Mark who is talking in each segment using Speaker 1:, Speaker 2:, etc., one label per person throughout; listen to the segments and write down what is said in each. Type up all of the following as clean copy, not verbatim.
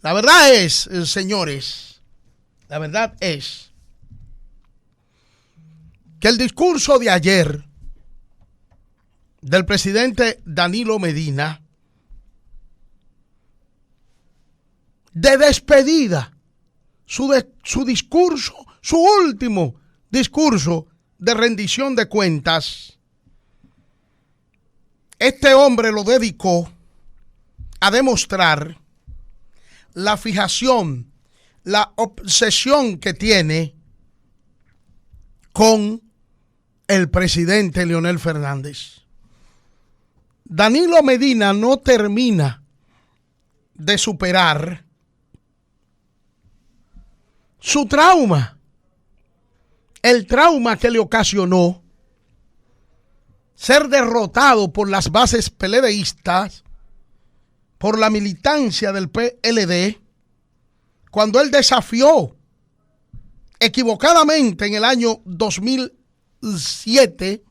Speaker 1: La verdad es, señores, la verdad es que el discurso de ayer del presidente Danilo Medina de despedida, su discurso, su último discurso de rendición de cuentas, este hombre lo dedicó a demostrar la fijación, la obsesión que tiene con el presidente Leonel Fernández. Danilo Medina no termina de superar su trauma, el trauma que le ocasionó ser derrotado por las bases PLDistas, por la militancia del PLD, cuando él desafió equivocadamente en el año 2007,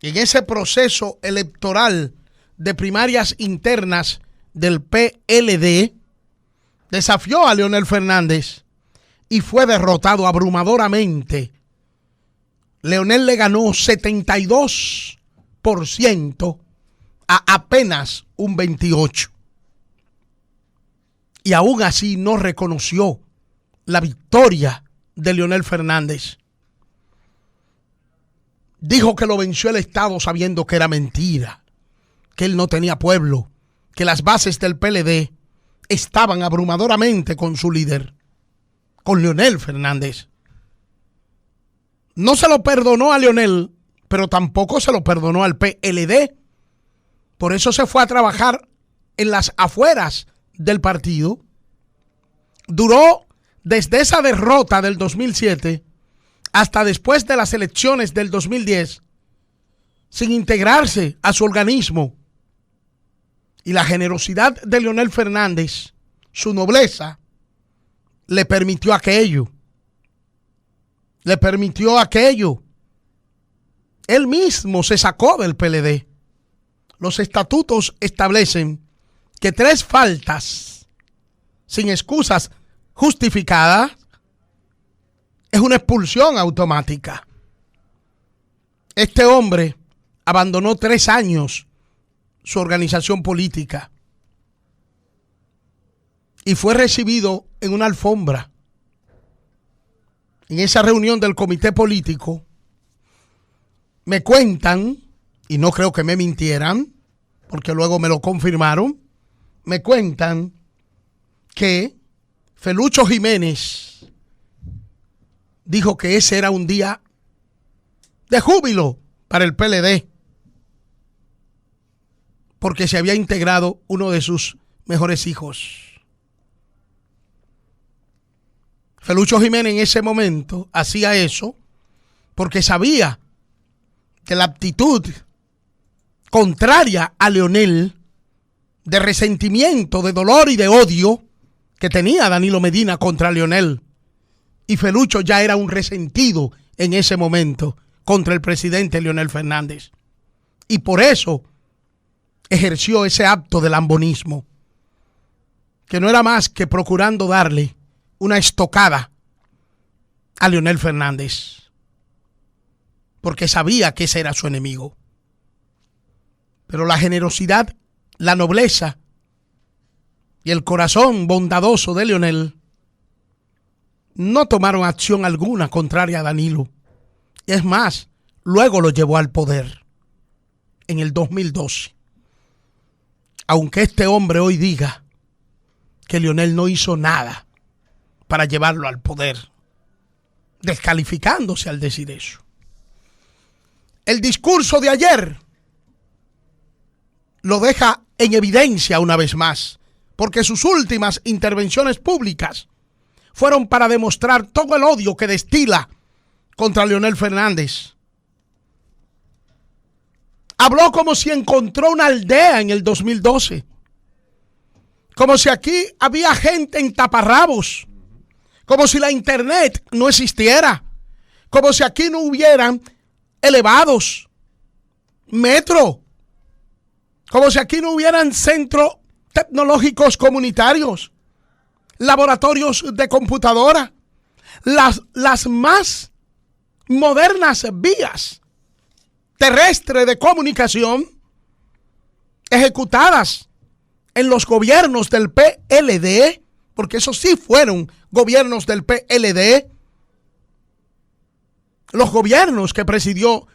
Speaker 1: en ese proceso electoral de primarias internas del PLD, desafió a Leonel Fernández y fue derrotado abrumadoramente. Leonel le ganó 72% a apenas un 28%. Y aún así no reconoció la victoria de Leonel Fernández. Dijo que lo venció el Estado sabiendo que era mentira, que él no tenía pueblo, que las bases del PLD estaban abrumadoramente con su líder, con Leonel Fernández. No se lo perdonó a Leonel, pero tampoco se lo perdonó al PLD. Por eso se fue a trabajar en las afueras del partido. Duró desde esa derrota del 2007 hasta después de las elecciones del 2010 sin integrarse a su organismo. Y la generosidad de Leonel Fernández, su nobleza, le permitió aquello. Le permitió aquello. Él mismo se sacó del PLD. Los estatutos establecen que 3 faltas sin excusas justificadas es una expulsión automática. Este hombre abandonó 3 años su organización política y fue recibido en una alfombra. En esa reunión del comité político me cuentan, y no creo que me mintieran, porque luego me lo confirmaron, me cuentan que Felucho Jiménez dijo que ese era un día de júbilo para el PLD, porque se había integrado uno de sus mejores hijos. Felucho Jiménez en ese momento hacía eso porque sabía que la actitud contraria a Leonel, de resentimiento, de dolor y de odio que tenía Danilo Medina contra Leonel, y Felucho ya era un resentido en ese momento contra el presidente Leonel Fernández, y por eso ejerció ese acto de lambonismo, que no era más que procurando darle una estocada a Leonel Fernández, porque sabía que ese era su enemigo. Pero la generosidad, la nobleza y el corazón bondadoso de Leonel no tomaron acción alguna contraria a Danilo. Es más, luego lo llevó al poder en el 2012. Aunque este hombre hoy diga que Leonel no hizo nada para llevarlo al poder, descalificándose al decir eso. El discurso de ayer lo deja en evidencia una vez más, porque sus últimas intervenciones públicas fueron para demostrar todo el odio que destila contra Leonel Fernández. Habló como si encontró una aldea en el 2012, como si aquí había gente en taparrabos, como si la internet no existiera, como si aquí no hubieran elevados, metro, como si aquí no hubieran centros tecnológicos comunitarios, laboratorios de computadora, las más modernas vías terrestres de comunicación ejecutadas en los gobiernos del PLD, porque esos sí fueron gobiernos del PLD, los gobiernos que presidió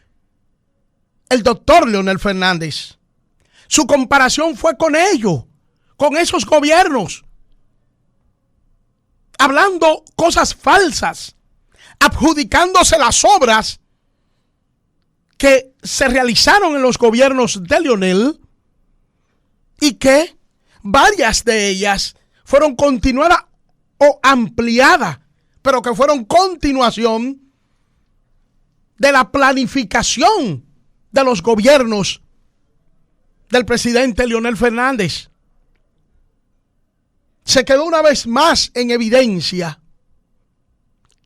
Speaker 1: el doctor Leonel Fernández. Su comparación fue con ellos, con esos gobiernos, hablando cosas falsas, adjudicándose las obras que se realizaron en los gobiernos de Leonel y que varias de ellas fueron continuadas o ampliadas, pero que fueron continuación de la planificación de los gobiernos del presidente Leonel Fernández. Se quedó una vez más en evidencia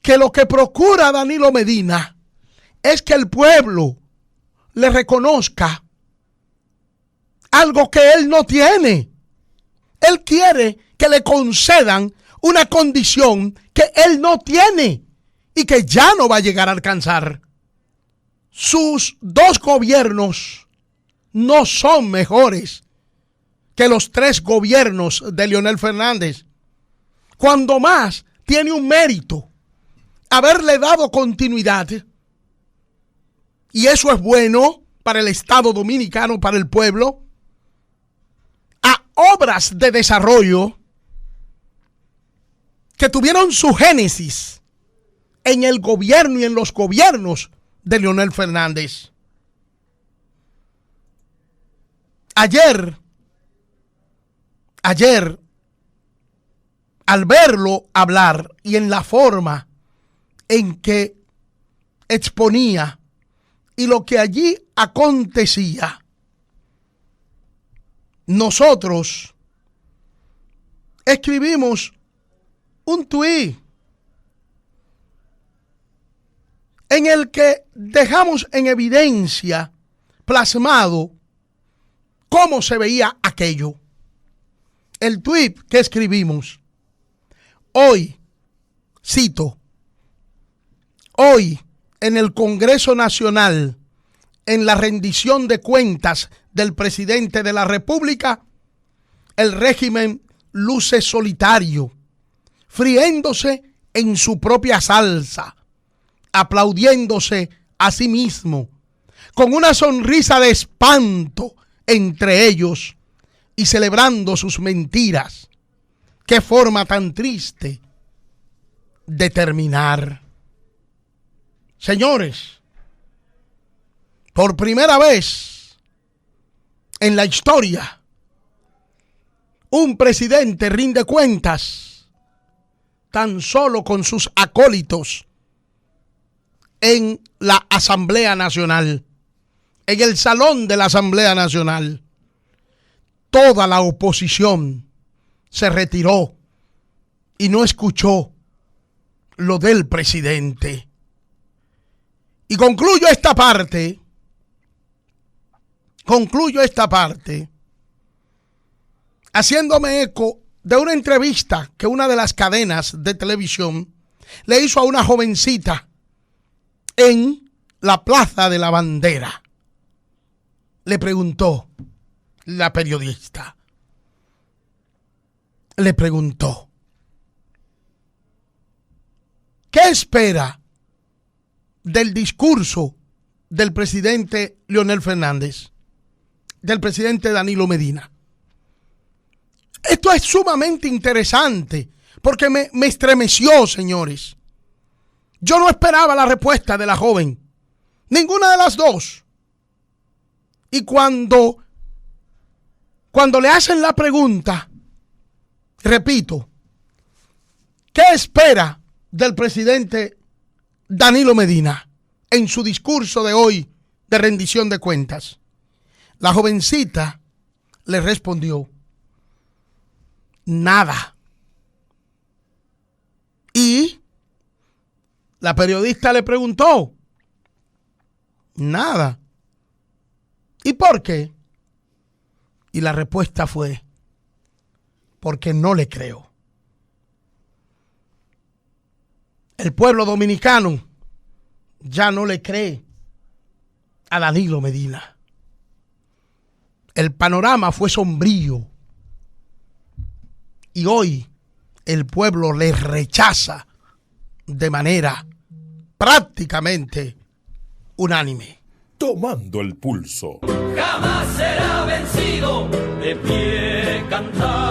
Speaker 1: que lo que procura Danilo Medina es que el pueblo le reconozca algo que él no tiene. Él quiere que le concedan una condición que él no tiene y que ya no va a llegar a alcanzar. Sus dos gobiernos no son mejores que los 3 gobiernos de Leonel Fernández. Cuando más tiene un mérito haberle dado continuidad, y eso es bueno para el Estado dominicano, para el pueblo, a obras de desarrollo que tuvieron su génesis en el gobierno y en los gobiernos de Leonel Fernández. Ayer, al verlo hablar y en la forma en que exponía y lo que allí acontecía, nosotros escribimos un tuit en el que dejamos en evidencia, plasmado, cómo se veía aquello. El tuit que escribimos: hoy, cito, hoy en el Congreso Nacional, en la rendición de cuentas del presidente de la República, el régimen luce solitario, friéndose en su propia salsa, aplaudiéndose a sí mismo, con una sonrisa de espanto entre ellos y celebrando sus mentiras. Qué forma tan triste de terminar. Señores, por primera vez en la historia, un presidente rinde cuentas tan solo con sus acólitos en la Asamblea Nacional, en el salón de la Asamblea Nacional. Toda la oposición se retiró y no escuchó lo del presidente. Y concluyo esta parte haciéndome eco de una entrevista que una de las cadenas de televisión le hizo a una jovencita en la Plaza de la Bandera. Le preguntó la periodista, ¿qué espera del discurso del presidente Leonel Fernández, del presidente Danilo Medina? Esto es sumamente interesante porque me estremeció, señores. Yo no esperaba la respuesta de la joven, ninguna de las dos. Y cuando le hacen la pregunta, repito, ¿qué espera del presidente Danilo Medina en su discurso de hoy de rendición de cuentas? La jovencita le respondió: nada. Y la periodista le preguntó: nada. ¿Y por qué? Y la respuesta fue: porque no le creo. El pueblo dominicano ya no le cree a Danilo Medina. El panorama fue sombrío y hoy el pueblo le rechaza de manera prácticamente unánime.
Speaker 2: Tomando el pulso.
Speaker 3: Jamás será vencido, de pie cantar.